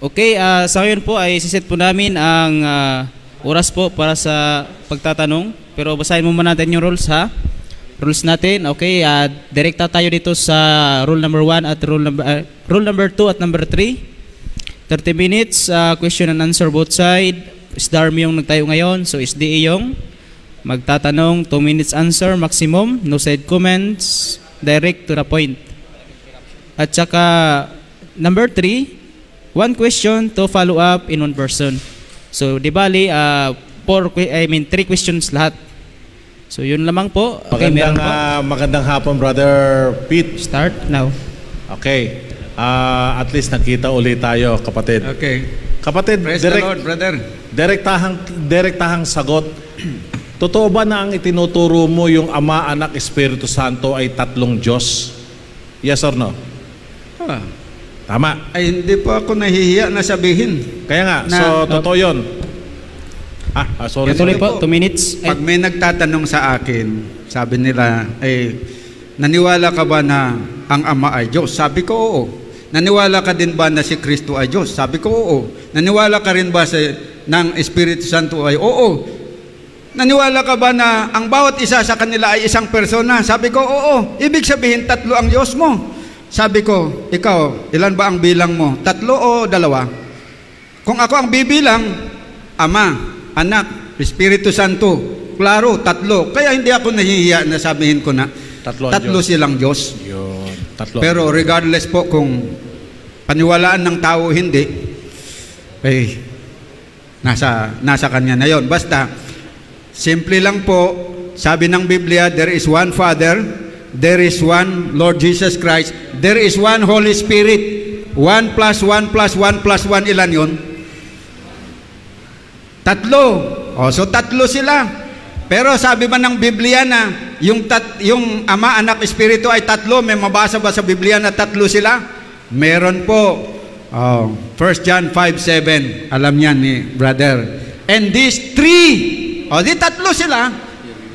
Okay, sa ngayon po ay siset po namin ang oras po para sa pagtatanong. Pero basahin mo muna natin yung rules ha. Rules natin. Okay, direkta tayo dito sa rule number 1 at rule number 2 at number 3. 30 minutes, question and answer both side. SDARM yung nagtayo ngayon, so SDA yung magtatanong. 2 minutes answer maximum, no side comments, direct to the point. At saka number 3, 1 question to follow up in 1 person. So di bali 3 questions lahat. So yun lamang po. Okay, magandang hapon, Brother Pete. Start now. Okay. At least nakita ulit tayo, kapatid. Okay. Kapatid, praise the Lord, brother. Direktahang sagot. Totoo ba na ang itinuturo mo yung Ama, Anak, Espiritu Santo ay tatlong Diyos? Yes or no? Tama. Ay, hindi po ako nahihiya na sabihin. Kaya nga, totoo yun. Sorry. Tuloy po, 2 minutes. Pag may nagtatanong sa akin, sabi nila, naniwala ka ba na ang Ama ay Diyos? Sabi ko, oo. Naniwala ka din ba na si Kristo ay Diyos? Sabi ko, oo. Naniwala ka rin ba ng Espiritu Santo ay oo? Naniwala ka ba na ang bawat isa sa kanila ay isang persona? Sabi ko, oo. Ibig sabihin, tatlo ang Diyos mo. Sabi ko, ikaw, ilan ba ang bilang mo? 3 o 2? Kung ako ang bibilang, Ama, Anak, Espiritu Santo, klaro, 3. Kaya hindi ako nahihiya na sabihin ko na tatlo silang Diyos. Yun, pero regardless po kung paniwalaan ng tao hindi, nasa kanya na yon. Basta, simple lang po, sabi ng Biblia, there is one Father, there is one Lord Jesus Christ, there is one Holy Spirit. 1 plus 1 plus 1 plus 1, ilan yun? 3. So 3 sila. Pero sabi ba ng Biblia na yung Ama, Anak, Espiritu ay 3? May mabasa ba sa Biblia na 3 sila? Meron po. 1 John 5:7. Alam yan ni brother. And these 3, di 3 sila.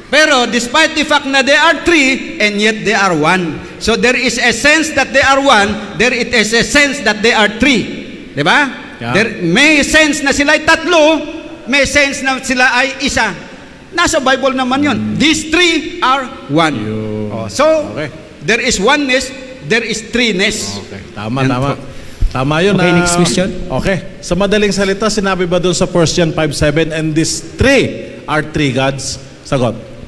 Pero despite the fact na they are 3 and yet they are 1. So there is a sense that they are 1, there it is a sense that they are 3. 'Di ba? Yeah. May sense na sila ay 3, may sense na sila ay isa. Nasa Bible naman 'yon. These 3 are 1. So okay. There is oneness, there is threeness. Okay. Tama 'yun. Okay, next question. Okay. Sa madaling salita, sinabi ba doon sa 1 John 5:7, and these 3 are 3 gods? Sagot.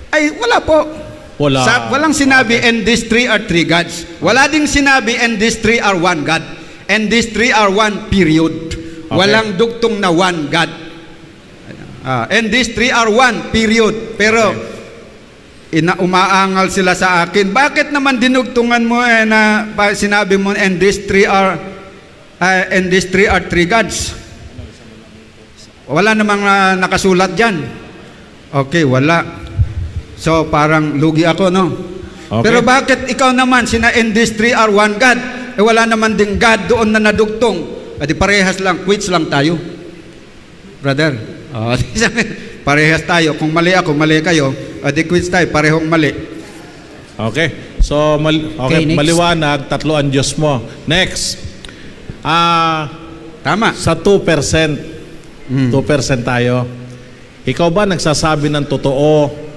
Ay, wala po. Walang sinabi, and these 3 are 3 gods. Wala ding sinabi, and these 3 are 1 God. And these 3 are 1 period. Okay. Walang dugtong na 1 God. And these 3 are 1 period. Pero, umaangal sila sa akin. Bakit naman dinugtungan mo na sinabi mo, and these 3 are 3 gods? Wala namang nakasulat dyan. Okay, wala. So parang lugi ako, no? Okay. Pero bakit ikaw naman, in these 3 are 1 God? Wala naman ding God doon na nadugtong. Di parehas lang, quits lang tayo. Brother, parehas tayo. Kung mali ako, mali kayo, di quits tayo, parehong mali. Okay. So, maliwanag, 3 ang Diyos mo. Next. Tama. Sa 2%, 2% tayo. Ikaw ba nagsasabi ng totoo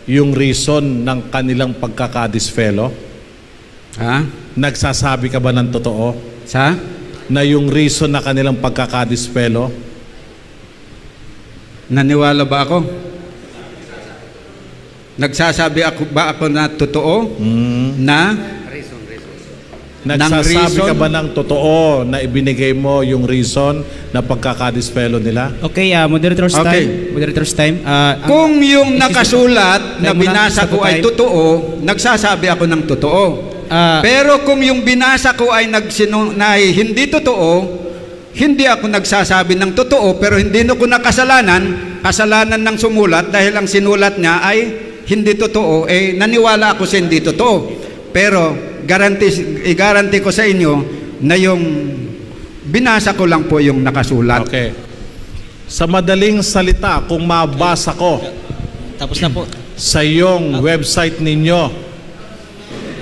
yung reason ng kanilang pagkakadisfelo? Nagsasabi ka ba ng totoo? Na yung reason na kanilang pagkakadisfelo? Naniwala ba ako? Nagsasabi ba ako na totoo? Na? Nagsasabi ka ba ng totoo na ibinigay mo yung reason na pagkakadisfelo nila? Okay, moderator's time. Moderator's time. Kung yung nakasulat na binasa ko ay totoo, nagsasabi ako ng totoo. Pero kung yung binasa ko ay hindi totoo, hindi ako nagsasabi ng totoo, pero hindi ko na kasalanan ng sumulat dahil ang sinulat niya ay hindi totoo, naniwala ako sa hindi totoo. Pero i-guarantee ko sa inyo na yung binasa ko lang po yung nakasulat. Okay. Sa madaling salita, kung mabasa ko, tapos na po, sa iyong website ninyo,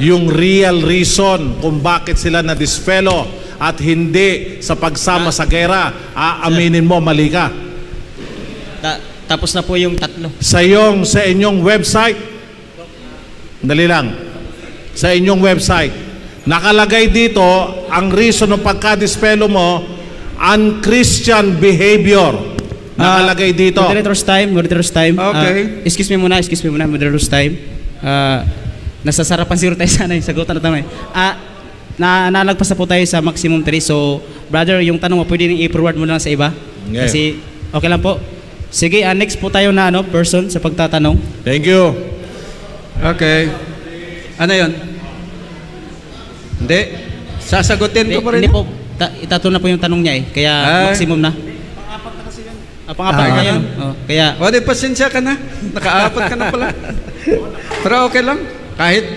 yung real reason kung bakit sila na-disfelo at hindi sa pagsama sa gera. Aaminin mo, mali ka. Tapos na po yung 3. Sa inyong website, dali lang, sa inyong website, nakalagay dito ang reason ng pagkadispelo mo, unchristian behavior. Nakalagay dito. Moderator's time. Okay. Excuse me muna, moderator's time. Nasa sarapan siguro tayo sana yung sagutan na tanong. Nalagpas na po tayo sa maximum 3. So, brother, yung tanong mo, pwede nang i-forward mo lang sa iba? Okay. Kasi, okay lang po. Sige, next po tayo na person sa pagtatanong. Thank you. Okay. Ano yun? Hindi. Sasagutin ko pa rin. Hindi po, itato na po yung tanong niya Kaya maximum na. Pang-apat na yun. Kaya, O, di pasensya ka na. Naka-apat ka na pala. Pero okay lang. Kahit.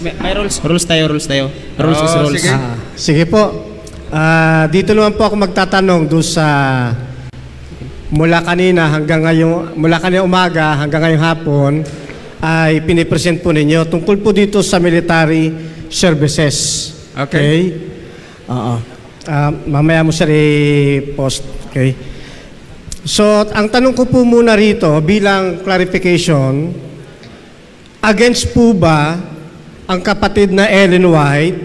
may rules tayo. Rules is rules. Sige. Sige po. Dito naman po ako magtatanong doon sa mula kanina umaga hanggang ngayong hapon ay pinipresent po ninyo tungkol po dito sa military services. Okay. Oo. Mamaya mo siya i-post. Okay. So, ang tanong ko po muna rito bilang clarification, against po ba ang kapatid na Ellen White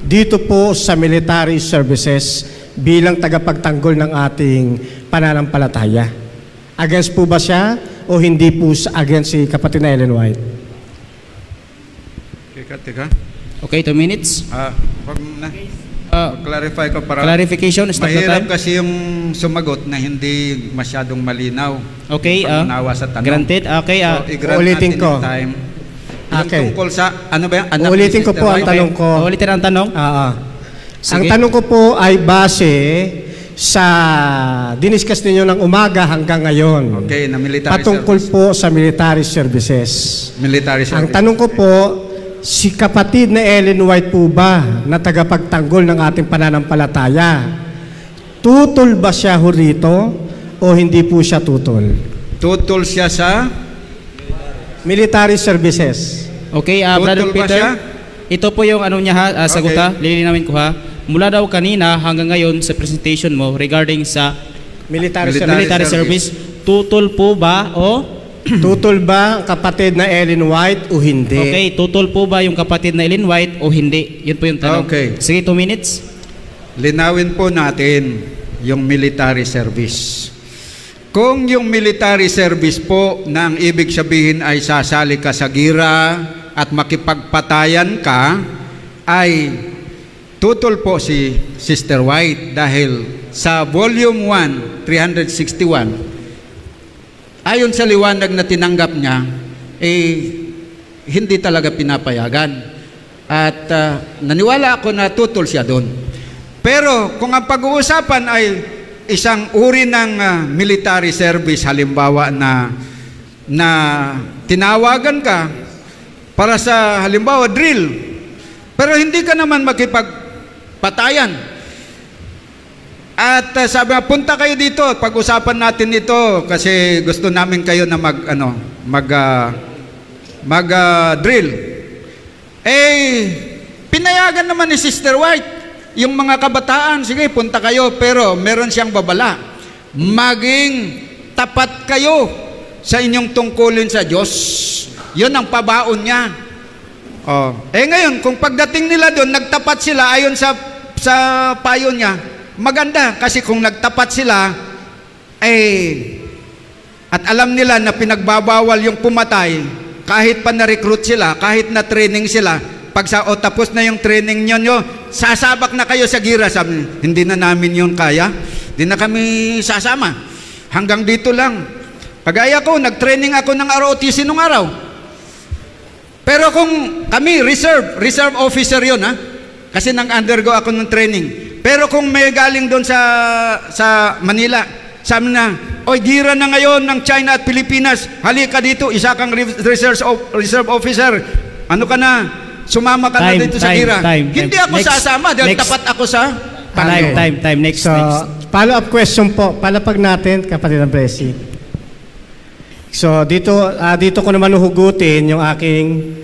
dito po sa military services bilang tagapagtanggol ng ating pananampalataya? Against po ba siya o hindi po against si kapatid na Ellen White? Teka. Okay, 2 minutes. Wag na. Clarify ko para Clarification, stop the mahirap time. kasi yung sumagot na hindi masyadong malinaw. Okay, Yung pagmanawa sa tanong. granted. Okay, So, i-grant Ulitin natin ko. yung time. Yung Okay. tungkol sa, ano ba yan? Anak ni Ulitin ko Sister po ang White? tanong ko. Ulitin ang tanong. Ang Sige. tanong ko po ay base sa diniscuss ninyo ng umaga hanggang ngayon. Okay, na military Patungkol service. po sa military services. Military service. Ang tanong ko po, si kapatid na Ellen White po ba na tagapagtanggol ng ating pananampalataya, tutol ba siya ho rito o hindi po siya tutol? Tutol siya sa Military services. Okay, Tutol Brother ba Peter. siya? Ito po yung ano niya sagot Okay. lilinawin ko Mula daw kanina hanggang ngayon sa presentation mo regarding sa Military Military services. service, tutol po ba o Tutol ba ang kapatid na Ellen White o hindi? okay, tutol po ba yung kapatid na Ellen White o hindi? Yun po yung tanong. Okay. Sige, 2 minutes. linawin po natin yung military service. Kung yung military service po na ang ibig sabihin ay sasali ka sa gira at makipagpatayan ka, ay tutol po si Sister White dahil sa volume 1, 361, ayon sa liwanag na tinanggap niya, hindi talaga pinapayagan. At naniwala ako na tutol siya doon. Pero kung ang pag-uusapan ay isang uri ng military service, halimbawa na tinawagan ka para sa halimbawa drill, pero hindi ka naman makipagpatayan. At sabi nga, punta kayo dito, pag-usapan natin ito kasi gusto namin kayo na mag-drill. Pinayagan naman ni Sister White, yung mga kabataan, sige, punta kayo, pero meron siyang babala. Maging tapat kayo sa inyong tungkulin sa Diyos. Yun ang pabaon niya. Ngayon, kung pagdating nila doon, nagtapat sila ayon sa payo niya, maganda, kasi kung nagtapat sila, at alam nila na pinagbabawal yung pumatay, kahit pa na-recruit sila, kahit na training sila, pag tapos na yung training nyo, sasabak na kayo sa gira, sabi, hindi na namin yun kaya, hindi na kami sasama, hanggang dito lang. Kagaya ko, nag-training ako ng ROTC nung araw. Pero kung kami, reserve officer yun, kasi nang-undergo ako ng training. Pero kung may galing doon sa Manila, sabi na, oy, gira na ngayon ng China at Pilipinas, halika dito, isa kang reserve officer, ano ka na, sumama ka na dito sa gira. Hindi ako sasama dahil tapat ako sa Time. Next. Follow-up question po, palapag natin, kapatid ng Blessing. So, dito ko naman hugutin yung aking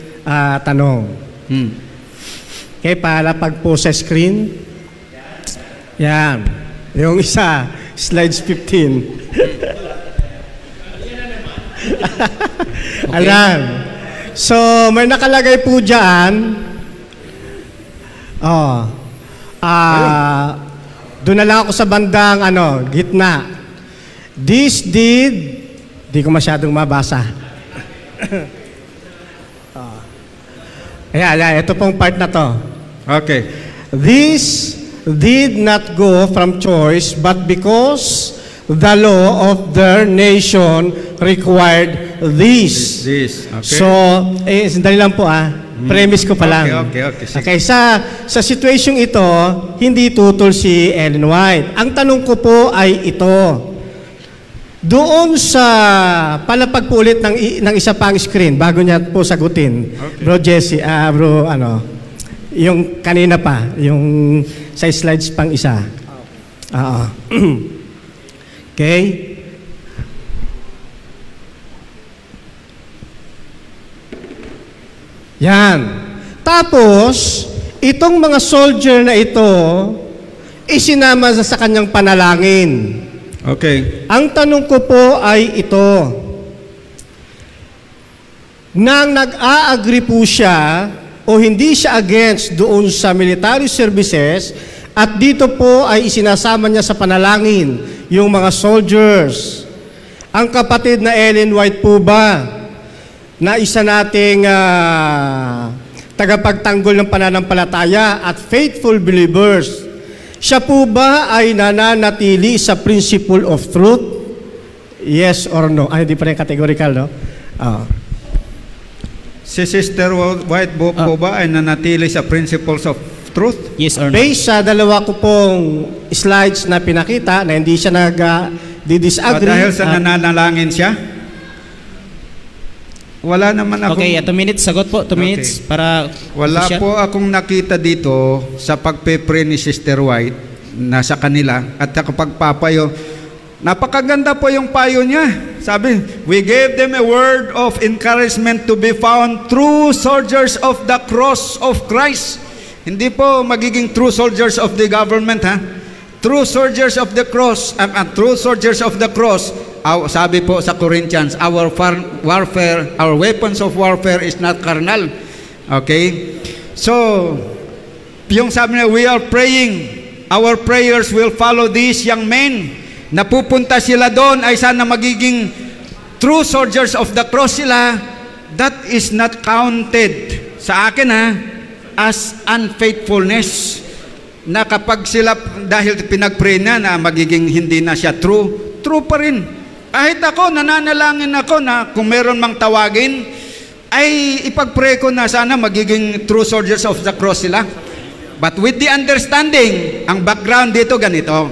tanong. Okay, palapag po sa screen. Yan. Yung isa, slides 15. Alam. So, may nakalagay po dyan. Doon na lang ako sa bandang gitna. This did, di ko masyadong mabasa. Ayan, ito pong part na to. Okay. This did not go from choice, but because the law of their nation required this. This. Okay. So, sandali lang po premise ko pa lang. Okay. Sige. Okay, sa situation ito, hindi tutol si Ellen White. Ang tanong ko po ay ito. Doon sa palapag po ulit ng isa pang screen, bago niya po sagutin, Okay. Bro Jesse, yung kanina pa, yung sa slides pang isa. Okay? Yan. Tapos, itong mga soldier na ito, isinama sa kanyang panalangin. Okay. Ang tanong ko po ay ito. Nang nag-a-agree po siya o hindi siya against doon sa military services at dito po ay isinasama niya sa panalangin yung mga soldiers. Ang kapatid na Ellen White po ba na isa nating tagapagtanggol ng pananampalataya at faithful believers, siya po ba ay nananatili sa principle of truth? Yes or no? Ay, hindi pa rin categorical, no? Si Sister White po ba ay nanatili sa principles of truth? Yes or no? Based sa dalawa ko pong slides na pinakita na hindi siya nag-disagree. Dahil sa nananalangin siya? Wala naman ako. Okay, 2 minutes. Sagot po, 2 minutes para Wala siya. po akong nakita dito sa pagpe-pray ni Sister White na sa kanila at sa pagpapayo. Napakaganda po yung payo niya. Sabi, we gave them a word of encouragement to be found true soldiers of the cross of Christ. Hindi po magiging true soldiers of the government, ha? True soldiers of the cross, true soldiers of the cross. Sabi po sa Corinthians, our warfare, our weapons of warfare is not carnal. Okay? So, yung sabi niya, we are praying, our prayers will follow these young men. Napupunta sila doon ay sana magiging true soldiers of the cross sila. That is not counted sa akin, as unfaithfulness. Na kapag sila, dahil pinag-pray na magiging hindi na siya true pa rin. Kahit ako, nananalangin ako na kung meron mang tawagin, ay ipag-pray ko na sana magiging true soldiers of the cross sila. But with the understanding, ang background dito ganito,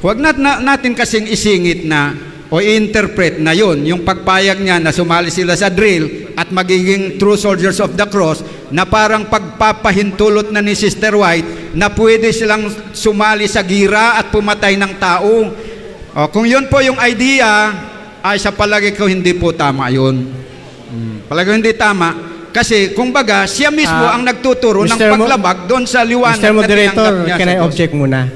huwag natin kasing isingit na o i-interpret na yun, yung pagpayag niya na sumali sila sa drill at magiging true soldiers of the cross, na parang pagpapahintulot na ni Sister White na pwede silang sumali sa gira at pumatay ng tao. Kung yun po yung idea, ay sa palagi ko hindi po tama yun. Palagi hindi tama. Kasi kumbaga, siya mismo ang nagtuturo ng paglabag doon sa liwanag. Mr. Moderator, can I object muna?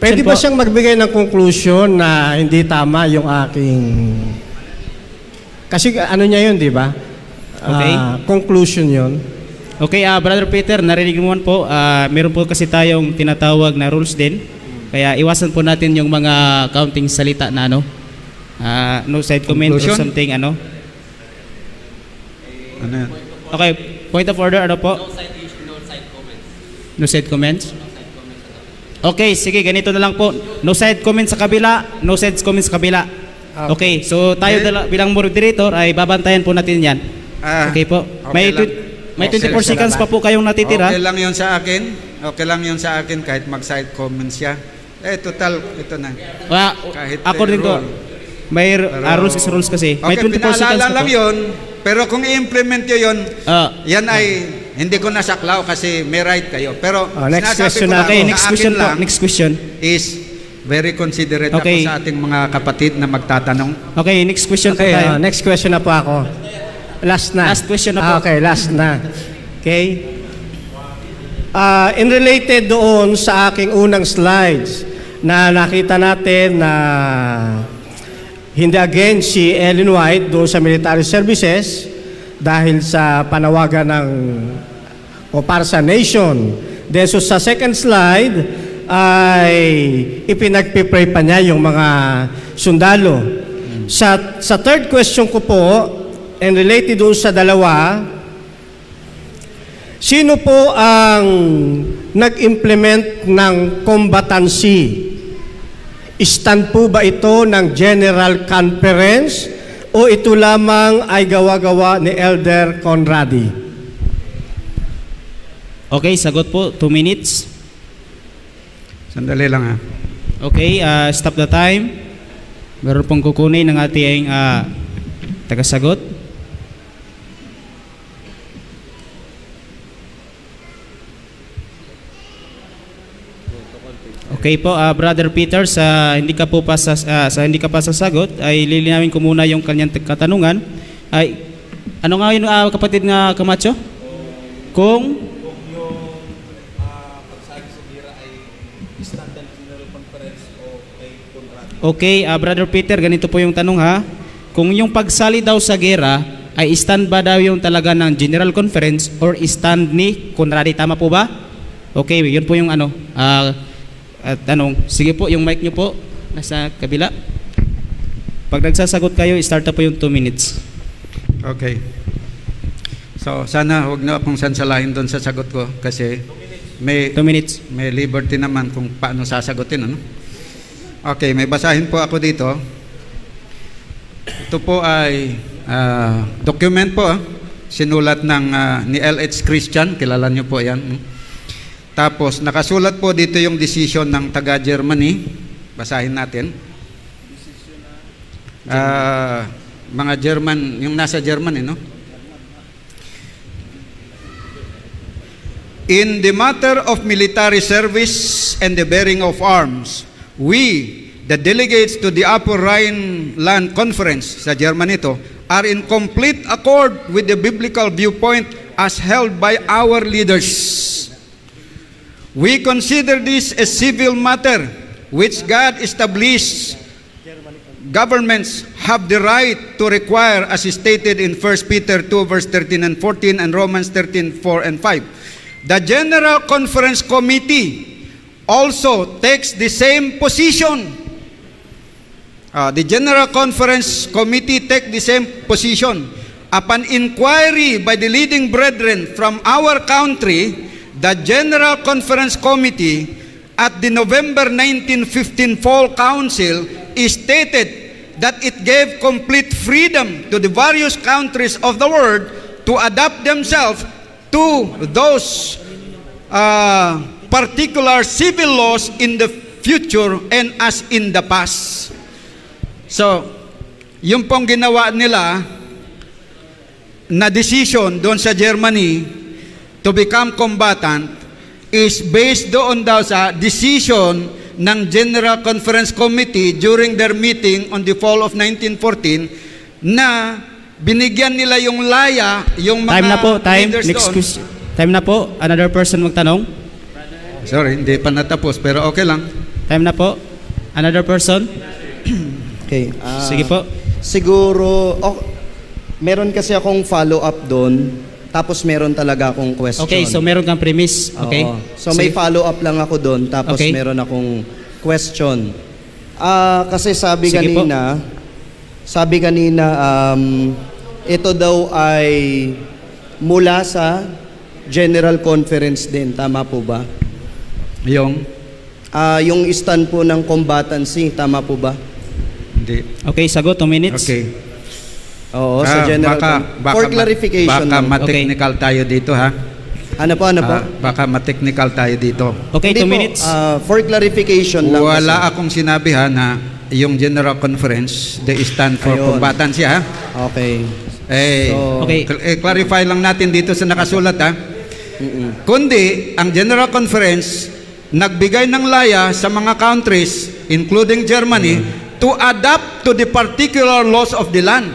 Pwede ba siyang magbigay ng conclusion na hindi tama yung aking... Kasi ano niya yun, di ba? Okay. Conclusion yun. Okay, Brother Peter, narinig mo po, meron po kasi tayong tinatawag na rules din. Kaya iwasan po natin yung mga counting salita na no side comment or something, Ano yan? Okay, point of order, po? No side comments. Okay, sige, ganito na lang po. No side comments sa kabila, no side comments sa kabila. Okay, so tayo bilang moderator ay babantayan po natin yan. Okay po. Okay may 24 seconds pa po kayong natitira. Okay lang yun sa akin. Okay lang yun sa akin kahit mag-side comments siya. Total, ito na. Kahit according to, may rules is rules kasi. May 24 seconds pa lang po. yun, pero kung i-implement nyo yun, yan ay hindi ko nasaklaw kasi may right kayo. Pero next question na. Okay, next question po. Next question is very considerate ako sa ating mga kapatid na magtatanong. Okay, next question po tayo. Next question na po ako. Last na. Last question na po. Okay, last na. Okay. In related doon sa aking unang slides na nakita natin na hindi against si Ellen White doon sa military services dahil sa panawagan ng o para sa nation. Then so sa second slide ay ipinagpipray pa niya yung mga sundalo. Sa third question ko po, and related doon sa dalawa, sino po ang nag-implement ng combatancy? Stand po ba ito ng General Conference o ito lamang ay gawa-gawa ni Elder Conradi? Okay, sagot po, 2 minutes. Sandali lang ha. Okay, stop the time. Meron pong kukunin ng ating tagasagot. Okay po, Brother Peter, hindi ka pa sasagot, ay lilinawin ko muna yung kanyang katanungan. Ay, ano nga yun, kapatid nga Camacho? Kung okay, Brother Peter, ganito po yung tanong ha. Kung yung pagsali daw sa gera ay stand ba daw yung talaga ng General Conference or stand ni Conradi, tama po ba? Okay, yun po yung tanong. Sige po, yung mic nyo po nasa kabila. Pag nagsasagot kayo, start na po yung 2 minutes. Okay. So, sana huwag na akong sansalahin doon sa sagot ko kasi 2 minutes. May liberty naman kung paano sasagutin, ano? Okay, may basahin po ako dito. Ito po ay document po, sinulat ng ni L.H. Christian, kilala niyo po yan. Tapos nakasulat po dito yung decision ng taga Germany. Basahin natin. Mga German, yung nasa Germany, no? In the matter of military service and the bearing of arms, we, the delegates to the Upper Rhineland Conference, sa Germany ito, are in complete accord with the biblical viewpoint as held by our leaders. We consider this a civil matter which God established. Governments have the right to require, as stated in 1 Peter 2 verse 13 and 14 and Romans 13, 4 and 5. The General Conference Committee also takes the same position. The General Conference Committee take the same position. Upon inquiry by the leading brethren from our country, the General Conference Committee at the November 1915 Fall Council stated that it gave complete freedom to the various countries of the world to adapt themselves to those particular civil laws in the future and as in the past. So, yung pong ginawa nila na decision doon sa Germany to become combatant is based doon daw sa decision ng General Conference Committee during their meeting on the fall of 1914 na binigyan nila yung laya, yung mga time na po, time. leaders Next doon. question. Time na po. Another person magtanong. Sorry, hindi pa natapos pero okay lang. Time na po. Another person. Okay. Sige po. Siguro, meron kasi akong follow-up doon, tapos meron talaga akong question. Okay, so meron kang premise. Okay. Oo. So may Sige. follow-up lang ako doon, tapos Okay. meron akong question. Kasi sabi Sige po. kanina, ito daw ay mula sa General Conference din, tama po ba? Yung stand po ng combatancy, tama po ba? Hindi. Okay, sagot 2 minutes. Okay. Oo, sa General for clarification. Baka lang. ma-technical tayo dito ha. Ano po? Baka ma-technical tayo dito. Okay, 2 Hindi po, minutes. for clarification lang. Wala kasi. akong sinabi ha na yung General Conference, they stand for Ayun. combatancy ha. Okay. Okay. Clarify lang natin dito sa nakasulat ha. Kundi, ang General Conference nagbigay ng laya sa mga countries, including Germany, to adapt to the particular laws of the land.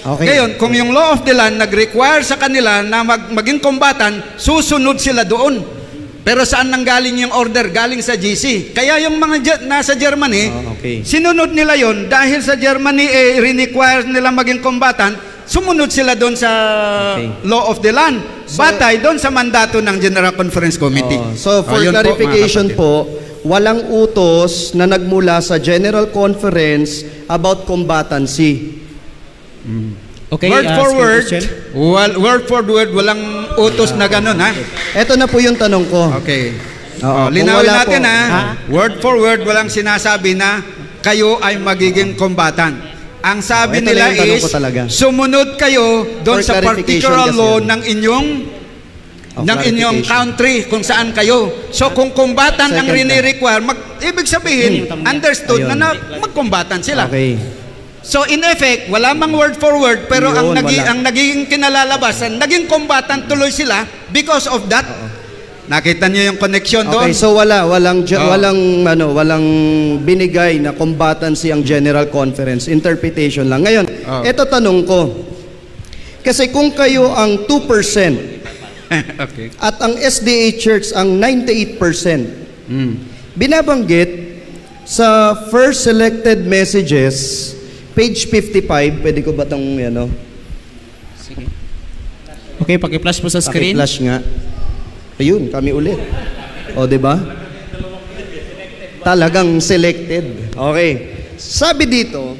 Okay. Ngayon, kung yung law of the land nag-require sa kanila na maging combatant, susunod sila doon. Pero saan nanggaling yung order? Galing sa GC. Kaya yung mga nasa Germany, Okay. sinunod nila yon dahil sa Germany require nila maging combatant, sumunod sila doon sa Okay. law of the land. Batay doon sa mandato ng General Conference Committee. So for Yun clarification po, po, walang utos na nagmula sa General Conference about combatancy. Okay, word for second word, question. word for word, walang utos na ganun, ha? Ito na po yung tanong ko. Okay. Oo, kung Linawin wala natin, po. ha? Word for word, walang sinasabi na kayo ay magiging combatant. Ang sabi Ito na nila yung tanong is, ko talaga. sumunod kayo doon For sa clarification particular kasi law yan. ng inyong Clarification. country kung saan kayo. So kung combatant ang Second rini-require, ibig sabihin, understood Ayun. na mag-combatant sila. Okay. So in effect, wala mang word for word, pero Yun, ang wala. naging kinalalabasan, naging combatant tuloy sila because of that. Nakita niyo yung connection doon? Okay, so walang Oo. walang binigay na combatancy ang General Conference. Interpretation lang. Ngayon, Oo. ito tanong ko. Kasi kung kayo ang 2% Okay. at ang SDA Church ang 98%, binabanggit sa first selected messages, page 55, pwede ko ba itong, Sige. Okay, paki-flash po sa screen. paki-flash nga. Ayun, kami ulit. O, di ba? Talagang selected. Okay. Sabi dito,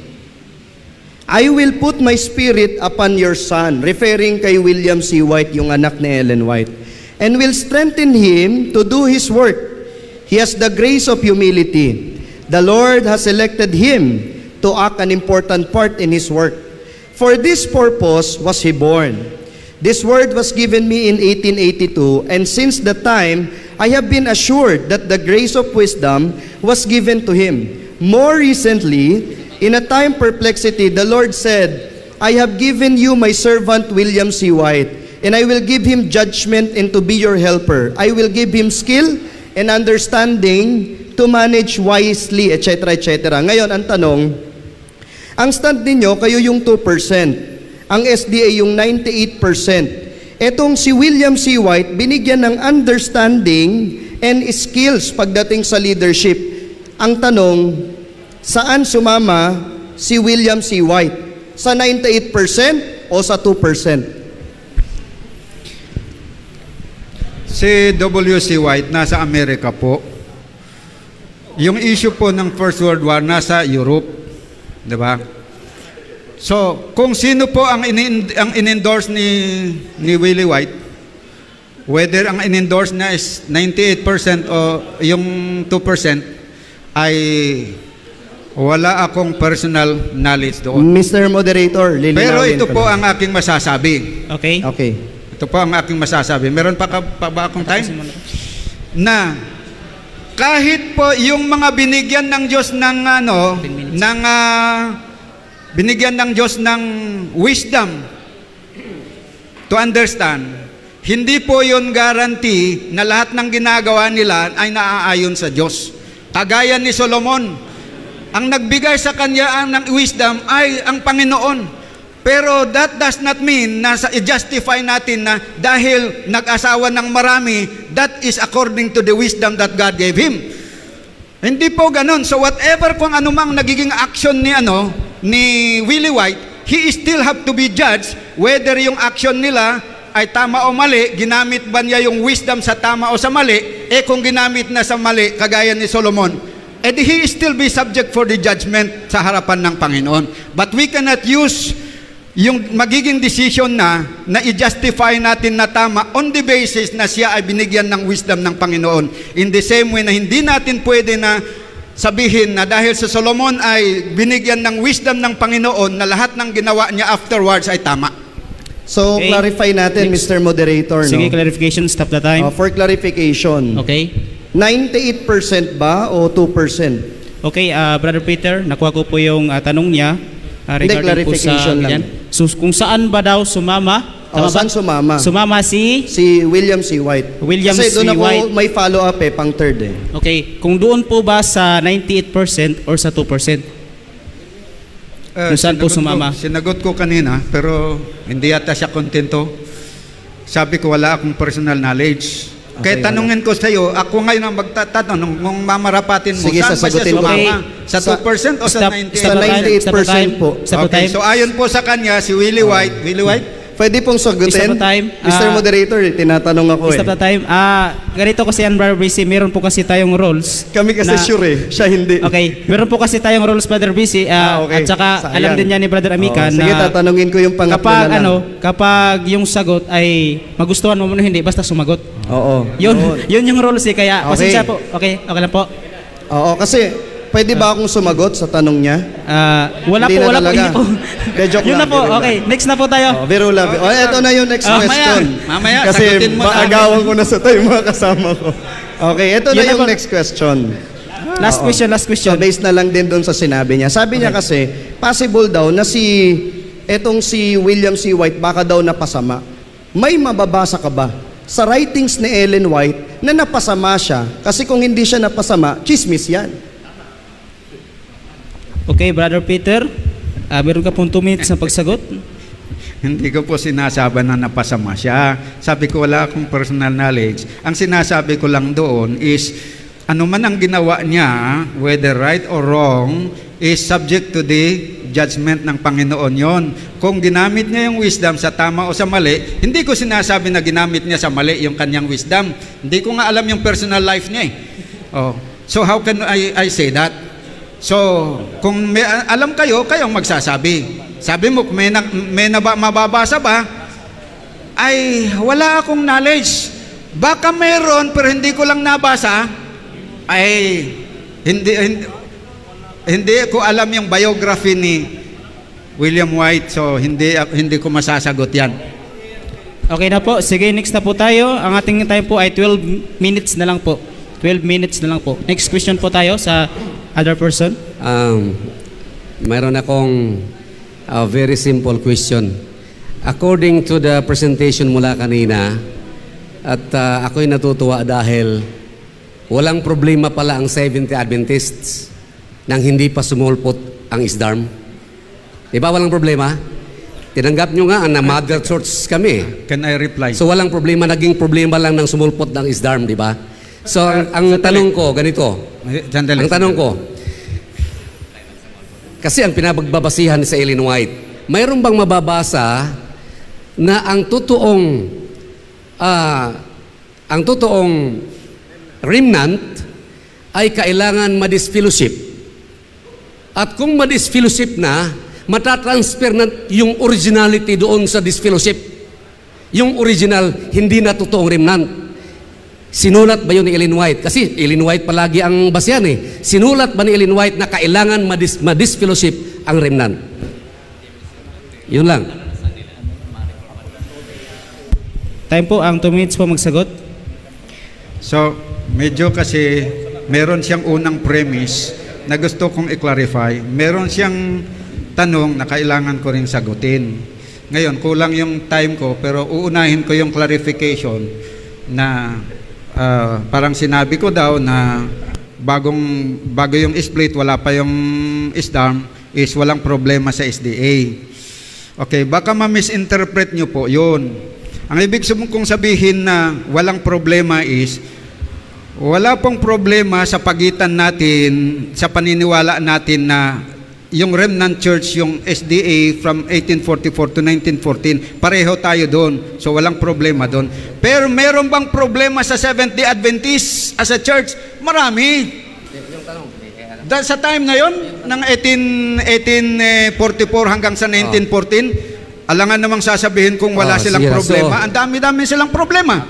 I will put my spirit upon your son, referring kay William C. White, yung anak ni Ellen White, and will strengthen him to do his work. He has the grace of humility. The Lord has selected him to act an important part in his work. For this purpose was he born. This word was given me in 1882, and since the time I have been assured that the grace of wisdom was given to him. More recently, in a time perplexity, the Lord said, I have given you my servant William C. White, and I will give him judgment and to be your helper. I will give him skill and understanding to manage wisely, etc., etc. Ngayon, ang tanong, ang stand ninyo, kayo yung 2%. Ang SDA yung 98%. Etong si William C. White, binigyan ng understanding and skills pagdating sa leadership. Ang tanong, saan sumama si William C. White? Sa 98% o sa 2%? Si W.C. White, nasa Amerika po. Yung issue po ng First World War, nasa Europe. Diba? So, kung sino po ang in-endorse ni Willie White, whether ang in-endorse na is 98% o yung 2%, ay wala akong personal knowledge doon. Mr. Moderator, lilinawin Pero ito ko po lang. ang aking masasabi. Okay. Okay. Ito po ang aking masasabi. Meron pa ba akong time? Na kahit po yung mga binigyan ng Diyos ng binigyan ng Diyos ng wisdom to understand, hindi po yun guarantee na lahat ng ginagawa nila ay naaayon sa Diyos. Kagaya ni Solomon, ang nagbigay sa kanya ng wisdom ay ang Panginoon. Pero that does not mean na i-justify natin na dahil nag-asawa ng marami, that is according to the wisdom that God gave him. Hindi po ganun. So whatever kung anumang nagiging action ni Willie White, he still have to be judged whether yung action nila ay tama o mali, ginamit ba niya yung wisdom sa tama o sa mali, kung ginamit na sa mali, kagaya ni Solomon, he still be subject for the judgment sa harapan ng Panginoon. But we cannot use yung magiging decision na i-justify natin na tama on the basis na siya ay binigyan ng wisdom ng Panginoon. In the same way na hindi natin pwede na sabihin na dahil sa Solomon ay binigyan ng wisdom ng Panginoon na lahat ng ginawa niya afterwards ay tama. So, Okay. clarify natin, Mr. Moderator. Sige, No? clarification. Stop the time. For clarification, Okay. 98% ba o 2%? Okay, Brother Peter, nakuha ko po yung tanong niya regarding po sa clarification lang. ganyan. So, kung saan ba daw sumama? Tama ba? Saan sumama? Sumama si... Si William C. White. William Kasi C. doon ako White. may follow-up pang third Okay, kung doon po ba sa 98% or sa 2%? Kung saan po sumama? Sinagot ko kanina, pero hindi yata siya kontento. Sabi ko wala akong personal knowledge. Kaya tanungin ko sa iyo, ako ngayon ang magtatanong kung mamarapatin mo, Sige, saan ba siya sasagutin ko. sumama? Okay. Sa 2% o sa Stop, 98%? Sa 98% po. Stop the Okay, time. so ayon po sa kanya, si Willie White, Pwede pong sagutin. Stop the time. Mr. Moderator, tinatanong ako Stop eh. the time. Ganito kasi yan, Brother BC, meron po kasi tayong rules. Kami kasi na- sure eh, siya hindi. Okay, meron po kasi tayong rules, Brother BC, Okay. at saka Sayang. alam din niya ni Brother Amica Sige, na tatanungin ko yung pangatlo kapag na lang. kapag yung sagot ay magustuhan mo muna hindi, basta sumagot. Oo. Yun yung rules eh, kaya Okay. pasensya po. Okay lang po. Oo, kasi pwede ba akong sumagot sa tanong niya? Wala Hindi po, na wala po. talaga. Hindi po. De, joke Yun lang, na po. biro lang. Okay, next na po tayo. Oh, biro lang. Eto na yung next question. mamaya, Kasi sagutin mo na. maagawan ko na sa tayo mga kasama ko. Okay, eto na Yun na yung po. next question. Last question. So based na lang din doon sa sinabi niya. Sabi niya kasi, possible daw na etong si William C. White baka daw napasama. May mababasa ka ba sa writings ni Ellen White na napasama siya? Kasi kung hindi siya napasama, chismis yan. Okay, Brother Peter. Meron ka pong 2 minutes na pagsagot. Hindi ko po sinasabi na napasama siya. Sabi ko wala akong personal knowledge. Ang sinasabi ko lang doon is ano man ang ginawa niya, whether right or wrong, is subject to the judgment ng Panginoon yon. Kung ginamit niya yung wisdom sa tama o sa mali, hindi ko sinasabi na ginamit niya sa mali yung kanyang wisdom. Hindi ko nga alam yung personal life niya eh. Oh. So how can I say that? So, kung may alam kayo, kayong magsasabi. Sabi mo, may mababasa ba? Ay, wala akong knowledge. Baka meron, pero hindi ko lang nabasa. Ay, hindi ko alam yung biography ni William White, so hindi ko masasagot yan. Okay na po. Sige, next na po tayo. Ang ating time po ay 12 minutes na lang po. 12 minutes na lang po. Next question po tayo sa other person. Mayroon akong very simple question. According to the presentation mula kanina, at ako'y natutuwa dahil walang problema pala ang Seventh-day Adventists nang hindi pa sumulpot ang ISDARM. Di ba walang problema? Tinanggap nyo nga na mother church kami. Can I reply? So walang problema, naging problema lang ng sumulpot ng ISDARM, di ba? So ang tanong ko, ganito. Sandali. Ang tanong ko, kasi ang pinagbabasihan sa Ellen White, mayroon bang mababasa na ang totoong remnant ay kailangan ma-disfellowship? At kung ma-disfellowship na, matatransfer na yung originality doon sa disfellowship. Yung original, hindi na totoong remnant. Sinulat ba yun ni Ellen White? Kasi Ellen White palagi ang basyan eh. Sinulat ba ni Ellen White na kailangan ma-disfellowship ang remnant? Yun lang. Time po, ang 2 minutes po magsagot. So, medyo kasi meron siyang unang premise na gusto kong i-clarify. Meron siyang tanong na kailangan ko rin sagutin. Ngayon, kulang yung time ko, pero uunahin ko yung clarification na parang sinabi ko daw na bago yung split, wala pa yung ISDARM, is walang problema sa SDA. Okay, baka ma-misinterpret nyo po yun. Ang ibig kong sabihin na walang problema is wala pong problema sa pagitan natin, sa paniniwala natin na yung remnant church, yung SDA from 1844 to 1914, pareho tayo doon. So walang problema doon. Pero meron bang problema sa Seventh-day Adventists as a church? Marami. Sa time na yon ng 1844 hanggang sa 1914, alangan namang sasabihin kung wala silang problema. Ang dami-dami silang problema.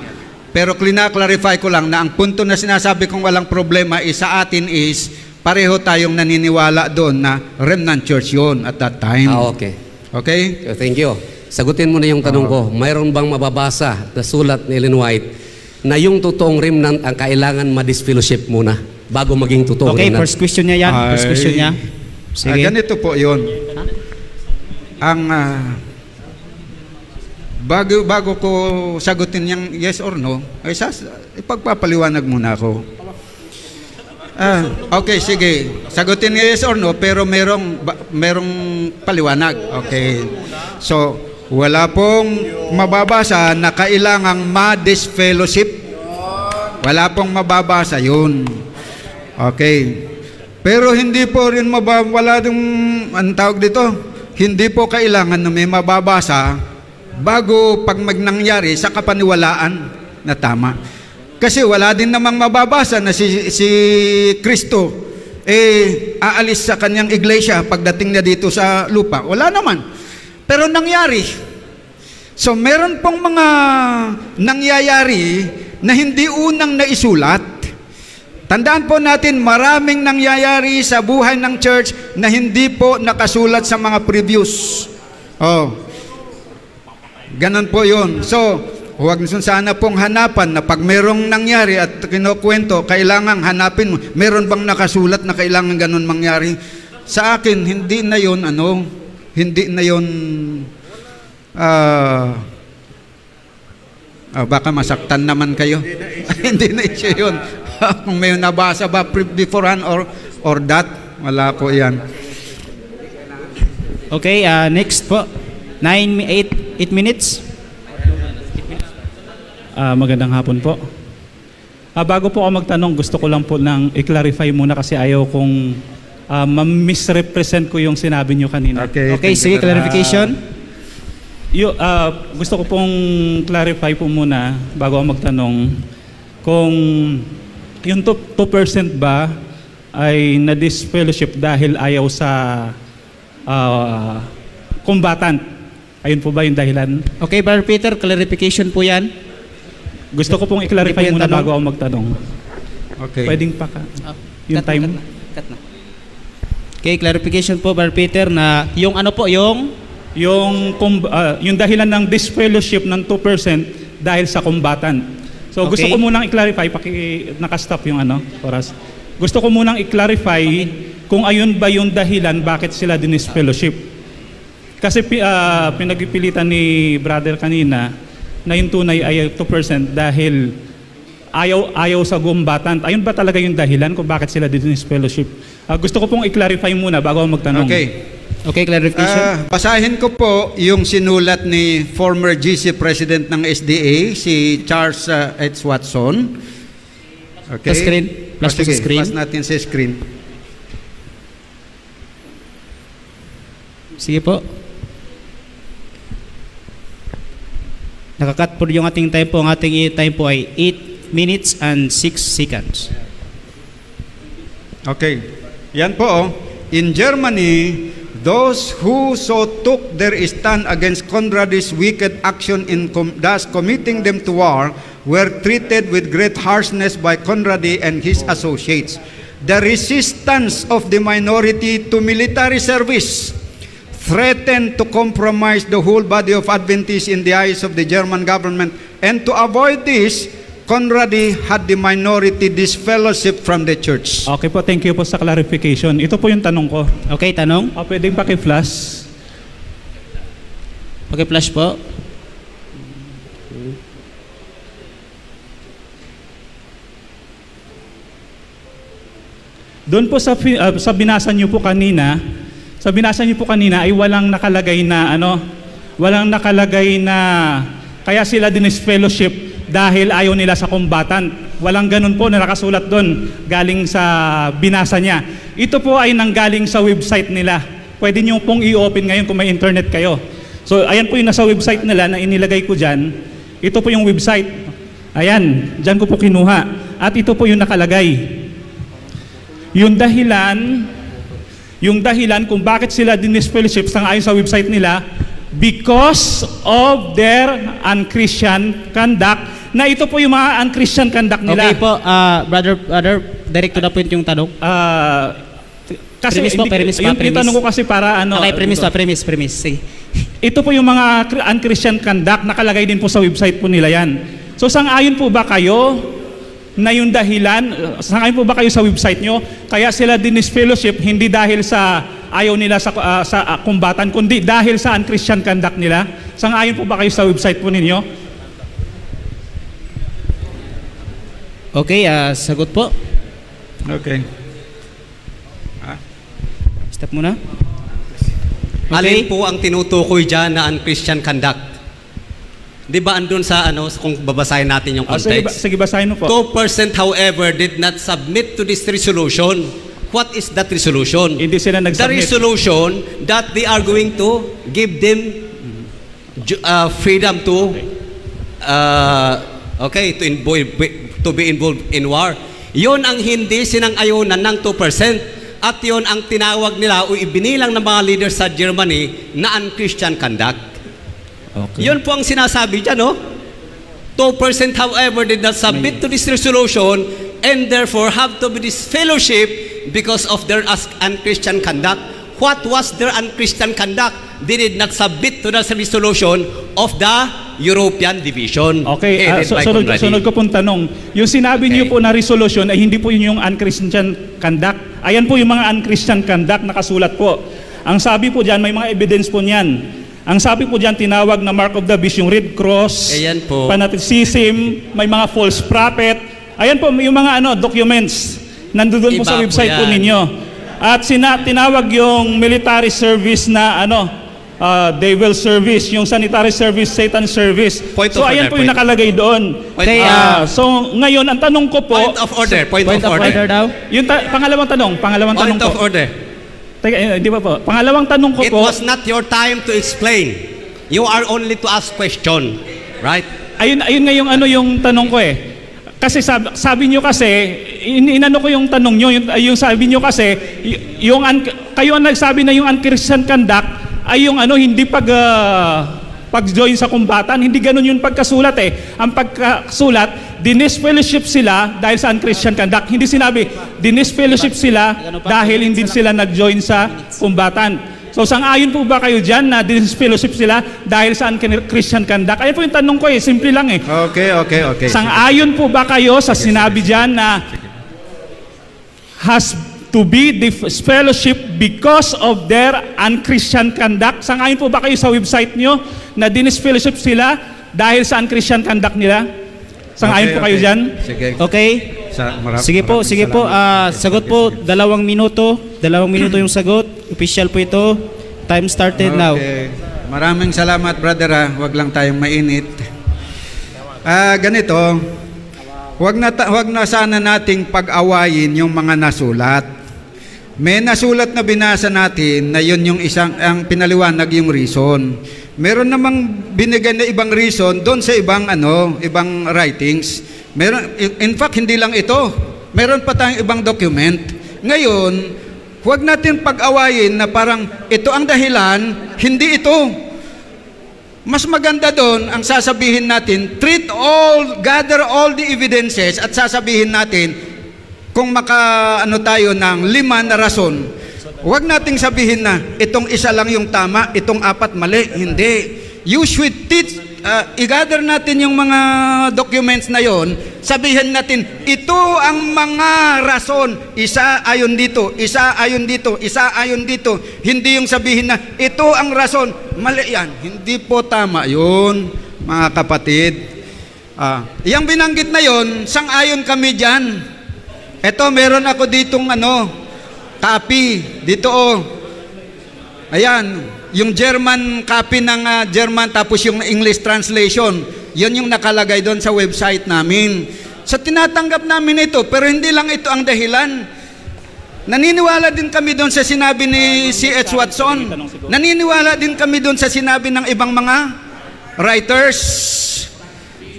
Pero clarify ko lang na ang punto na sinasabi kong walang problema is sa atin is pareho tayong naniniwala doon na remnant church yun at that time. Okay. Okay? Thank you. Sagutin mo na yung tanong ko. Mayroon bang mababasa na sulat ni Ellen White na yung totoong remnant ang kailangan ma-disfellowship muna bago maging totoong Okay, remnant? first question niya yan. First question niya. Sige. Ganito po yun. Ang bago ko sagutin yung yes or no, ay ipagpapaliwanag muna ako. Okay, sige. Sagutin yes or no, pero merong paliwanag. Okay. So, wala pong mababasa na kailangang ma-disfellowship Wala pong mababasa yun. Okay. Pero hindi po rin wala ding, ang tawag dito, hindi po kailangan na may mababasa bago pag nangyari sa kapaniwalaan na tama. Kasi wala din namang mababasa na si Kristo aalis sa kanyang iglesia pagdating niya dito sa lupa. Wala naman. Pero nangyari. So meron pong mga nangyayari na hindi unang naisulat. Tandaan po natin, maraming nangyayari sa buhay ng church na hindi po nakasulat sa mga previews. Ganon po yun. So, huwag sana pong hanapan na pag merong nangyari at kinukwento, kailangan hanapin mo, meron bang nakasulat na kailangan ganon mangyari? Sa akin, hindi na yun, hindi na yun, baka masaktan naman kayo. Hindi na issue yun. Kung may nabasa ba beforehand or that, wala po yan. Okay, next po. 8 minutes. Magandang hapon po. Bago po ako magtanong, gusto ko lang po i-clarify muna kasi ayaw kong misrepresent ko yung sinabi nyo kanina. Okay, sige, clarification. Gusto ko pong clarify po muna bago ako magtanong kung yung 2% ba ay na-disfellowship dahil ayaw sa combatant. Ayun po ba yung dahilan? Okay, Brother Peter, clarification po yan. Gusto ko pong i-clarify muna bago ako magtanong. Okay. Pwedeng pa yung time? Cut na. Okay, clarification po, Brother Peter, na yung ano po, yung dahilan ng disfellowship ng 2% dahil sa combatant. So gusto ko munang i-clarify, nakastop yung oras. Gusto ko munang i-clarify kung ayun ba yung dahilan bakit sila dinisfellowship. Kasi pinagpilitan ni brother kanina na yung tunay ay 2% dahil ayaw sa combatant. Ayun ba talaga yung dahilan kung bakit sila dinisfellowship? Gusto ko pong i-clarify muna bago ako magtanong. Okay, clarification. Basahin ko po yung sinulat ni former GC President ng SDA, si Charles H. Watson. Okay. Screen. Plus po sa screen. Plus natin sa screen. Sige po. Nakakat po yung ating time po. Ang ating time po ay 8 minutes and 6 seconds. Okay. Yan po. In Germany, those who so took their stand against Conrad's wicked action in thus committing them to war were treated with great harshness by Conrad and his associates. The resistance of the minority to military service threatened to compromise the whole body of Adventists in the eyes of the German government, and to avoid this, Conrad had the minority disfellowship from the church. Okay po, thank you po sa clarification. Ito po yung tanong ko. Okay, tanong. Pwedeng paki-flash. Paki-flash po. Doon po sa binasa niyo po kanina, ay walang nakalagay na kaya sila dinisfellowship dahil ayaw nila sa combatant. Walang ganun po na nakasulat doon galing sa binasa niya. Ito po ay nanggaling sa website nila. Pwede niyo pong i-open ngayon kung may internet kayo. So ayan po yung nasa website nila na inilagay ko dyan. Ito po yung website. Ayan, dyan ko po kinuha. At ito po yung nakalagay. Yung dahilan kung bakit sila dinisfellowship ayon sa website nila, because of their unchristian conduct. Na ito po yung mga unchristian conduct nila. Okay po, brother, direct to the point yung tanong. Kasi premise. Yung tanong ko kasi para Okay, premise. Sige. Ito po yung mga unchristian conduct, nakalagay din po sa website po nila yan. So sang-ayon po ba kayo na yung dahilan, sang-ayon po ba kayo sa website nyo, kaya sila dinisfellowship hindi dahil sa ayaw nila sa kumbatan, kundi dahil sa unchristian conduct nila? Sang-ayon po ba kayo sa website po ninyo? Okay, sagot po. Okay. Stop muna. Alin po ang tinutukoy dyan na unchristian conduct? Di ba andun sa kung babasahin natin yung context? Sige, basahin mo po. 2% however did not submit to this resolution. What is that resolution? Hindi sila The nag-submit. resolution that they are going to give them freedom to to be involved in war. Yon ang hindi sinang-ayunan ng 2%. At yon ang tinawag nila o ibinilang ng mga leaders sa Germany na unchristian conduct. Okay. Yun po ang sinasabi dyan, no? 2% however did not submit to this resolution and therefore have to be disfellowship because of their unchristian conduct. What was their unchristian conduct? They did not submit to the resolution of the European Division. Okay, headed by Conradi. sunod ko pong tanong. Yung sinabi niyo po na resolution ay hindi po yun yung unchristian conduct. Ayan po yung mga unchristian conduct nakasulat po. Ang sabi po dyan, may mga evidence po niyan. Ang sabi po dyan, tinawag na mark of the beast, yung Red Cross, Ayan po. fanaticism, may mga false prophet. Ayan po, yung mga documents. Nandun po sa Iba po website po yan. ninyo. At tinawag yung military service na devil service, yung sanitary service, Satan service. Point So of ayan order, po yung nakalagay doon. Point Okay, of- So ngayon, ang tanong ko po, Point of order. Point Point of order. daw. yung pangalawang tanong Point po. of order. Teka, di ba po? Pangalawang tanong ko It po, was not your time to explain. You are only to ask question. Right? ayun nga yung tanong ko eh. Kasi sabi niyo kasi, inano ko yung tanong niyo, yung sabi niyo kasi, kayo ang nagsabi na yung unchristian conduct ay yung hindi pag-join sa kumbatan, hindi ganun yung pagkasulat eh. Ang pagkasulat, dinisfellowship sila dahil sa unchristian conduct. Hindi sinabi, dinisfellowship sila dahil hindi sila nag-join sa kumbatan. So sang-ayon po ba kayo dyan na dinisfellowship sila dahil sa unchristian conduct? Ayun po yung tanong ko eh, simple lang eh. Okay. Sang-ayon po ba kayo sa sinabi dyan na has to be disfellowship because of their unchristian conduct? Sang-ayon po ba kayo sa website nyo na dinisfellowship sila dahil sa unchristian conduct nila? Sang-ayon po kayo dyan? Sige. Okay. Sige po. Sagot po, 2 minuto. 2 minuto yung sagot. Official po ito. Time started now. Okay. Maraming salamat, brother. Huwag lang tayong mainit. Ganito, huwag na sana nating pag-awayin yung mga nasulat. May nasulat na binasa natin na yun yung ang pinaliwanag yung reason. Meron namang binigay na ibang reason doon sa ibang writings. In fact, hindi lang ito. Meron pa tayong ibang document. Ngayon, huwag natin pag-awayin na parang ito ang dahilan, hindi ito. Mas maganda doon ang sasabihin natin, gather all the evidences at sasabihin natin kung tayo ng 5 na rason. Huwag nating sabihin na itong isa lang yung tama, itong 4 mali. Hindi. You should teach, i-gather natin yung mga documents na yon, sabihin natin, ito ang mga rason, isa ayon dito, isa ayon dito, isa ayon dito. Hindi yung sabihin na, ito ang rason, mali yan. Hindi po tama yun, mga kapatid. Yung binanggit na yon, sang-ayon kami dyan. Ito, meron ako ditong copy, dito ayan, yung German copy ng German tapos yung English translation, yun yung nakalagay doon sa website namin. So tinatanggap namin ito, pero hindi lang ito ang dahilan. Naniniwala din kami doon sa sinabi ni C.H. Watson. Naniniwala din kami doon sa sinabi ng ibang mga writers.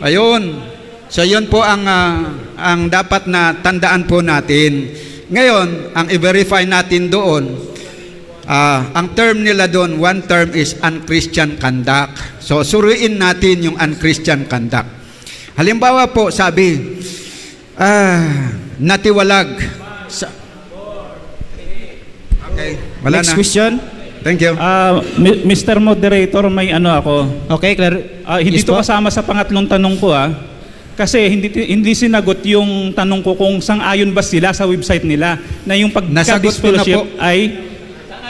Ayun. So yun po ang dapat na tandaan po natin. Ngayon, ang i-verify natin doon, ang term nila doon, one term is unchristian conduct. So, suriin natin yung unchristian conduct. Halimbawa po, sabi, natiwalag. Okay, wala Next na. question. Thank you. Mr. Moderator, may ako. Okay, clear. Hindi Yes to po. kasama sa pangatlong tanong ko Kasi hindi sinagot yung tanong ko kung sang-ayon ba sila sa website nila na yung Nasagot ko na pagka-disfellowship po. ay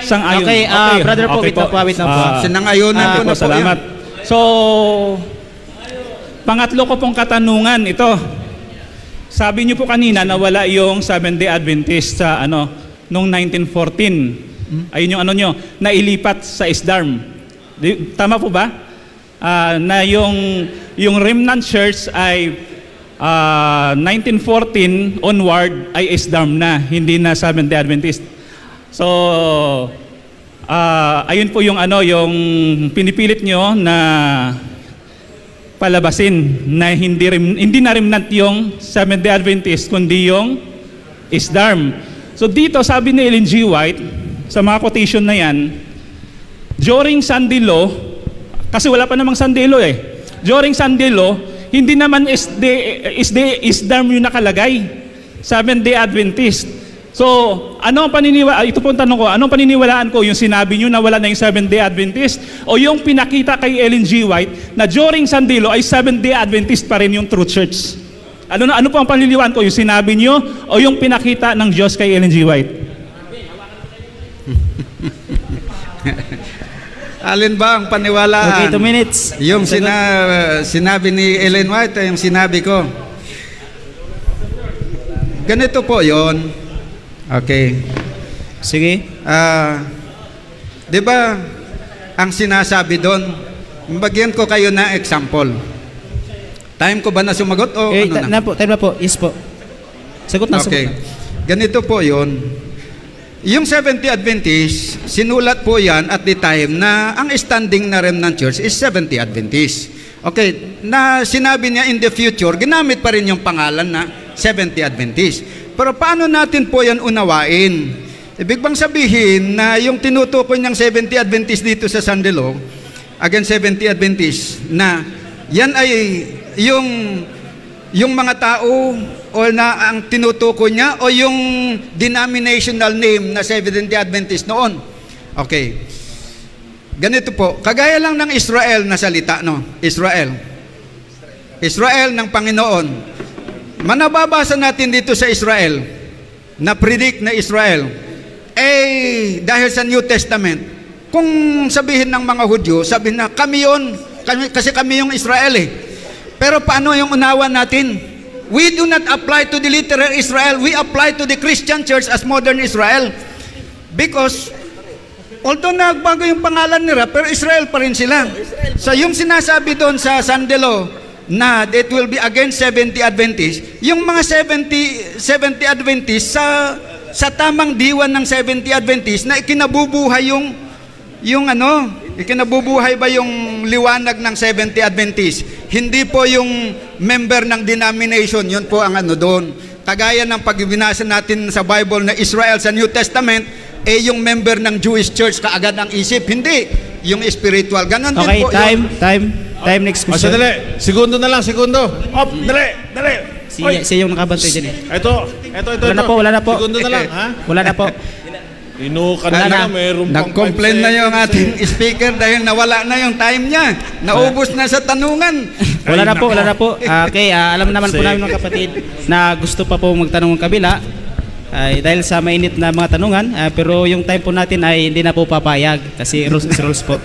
sang-ayon. Okay, brother po, wait na po. Sinang-ayunan ko na po salamat. So, pangatlo ko pong katanungan ito. Sabi niyo po kanina na wala yung Seventh-day Adventist sa noong 1914. Ayun yung nyo, nailipat sa ISDARM. Tama po ba? na yung remnant church ay 1914 onward ay ISDARM na, hindi na Seventh-day Adventist. So, ayun po yung yung pinipilit nyo na palabasin na hindi na remnant yung Seventh-day Adventist kundi yung ISDARM. So dito sabi ni Ellen G. White sa mga quotation na yan, during Sunday law, kasi wala pa namang Sunday law during Sunday law, hindi naman ISDARM yung nakalagay, Seventh-day Adventist. So, ito po ang tanong ko, anong paniniwalaan ko? Yung sinabi nyo na wala na yung Seventh-day Adventist o yung pinakita kay Ellen G. White na during Sunday law ay Seventh-day Adventist pa rin yung true church? Ano po ang paniniwalaan ko? Yung sinabi nyo o yung pinakita ng Diyos kay Ellen G. White? Alin ba ang paniwalaan? Okay, 2 minutes. Yung sinabi ni Ellen White o yung sinabi ko? Ganito po yon. Okay. Sige. Di ba ang sinasabi doon, bagyan ko kayo na example. Time ko ba na sumagot o ano na? Time na po. Yes po. Sagot na. Okay. Sagot na. Ganito po yon. Yung Seventh-day Adventist, sinulat po yan at the time na ang standing na remnant church is Seventh-day Adventist. Okay, na sinabi niya in the future, ginamit pa rin yung pangalan na Seventh-day Adventist. Pero paano natin po yan unawain? Ibig bang sabihin na yung tinutukoy niyang Seventh-day Adventist dito sa Sunday Law, again Seventh-day Adventist, na yan ay yung mga tao o na ang tinutukoy niya o yung denominational name na Seventh-day Adventist noon? Okay. Ganito po, kagaya lang ng Israel na salita, no? Israel ng Panginoon. Manababasa natin dito sa Israel, na predict na Israel, dahil sa New Testament, kung sabihin ng mga Hudyo, sabihin na kami yun, kasi kami yung Israel Pero paano yung unawa natin? We do not apply to the literal Israel, we apply to the Christian church as modern Israel. Because although nagbago yung pangalan nila, pero Israel pa rin sila. So yung sinasabi doon sa Sunday Law na it will be against Seventh-day Adventist, yung mga Seventh-day Adventist sa tamang diwan ng Seventh-day Adventist na ikinabubuhay ikinabubuhay ba yung liwanag ng Seventh-day Adventist? Hindi po yung member ng denomination, yun po ang doon. Kagaya ng pagbinasa natin sa Bible na Israel sa New Testament, yung member ng Jewish church kaagad ang isip, hindi yung spiritual. Ganon okay, din po time next question. Dali. Segundo na lang, segundo. Dali. Siya yung nakabantay dyan Ito. Wala na po. Segundo na lang, ha? Wala na po. Inukan na mayroon pang 5 nag-complain na yung ating speaker dahil nawala na yung time niya. Naubos na sa tanungan. Wala na po. Okay, alam naman po namin mga kapatid na gusto pa po magtanong ng kabila. Dahil sa mainit na mga tanungan, pero yung time po natin ay hindi na po papayag kasi rules po.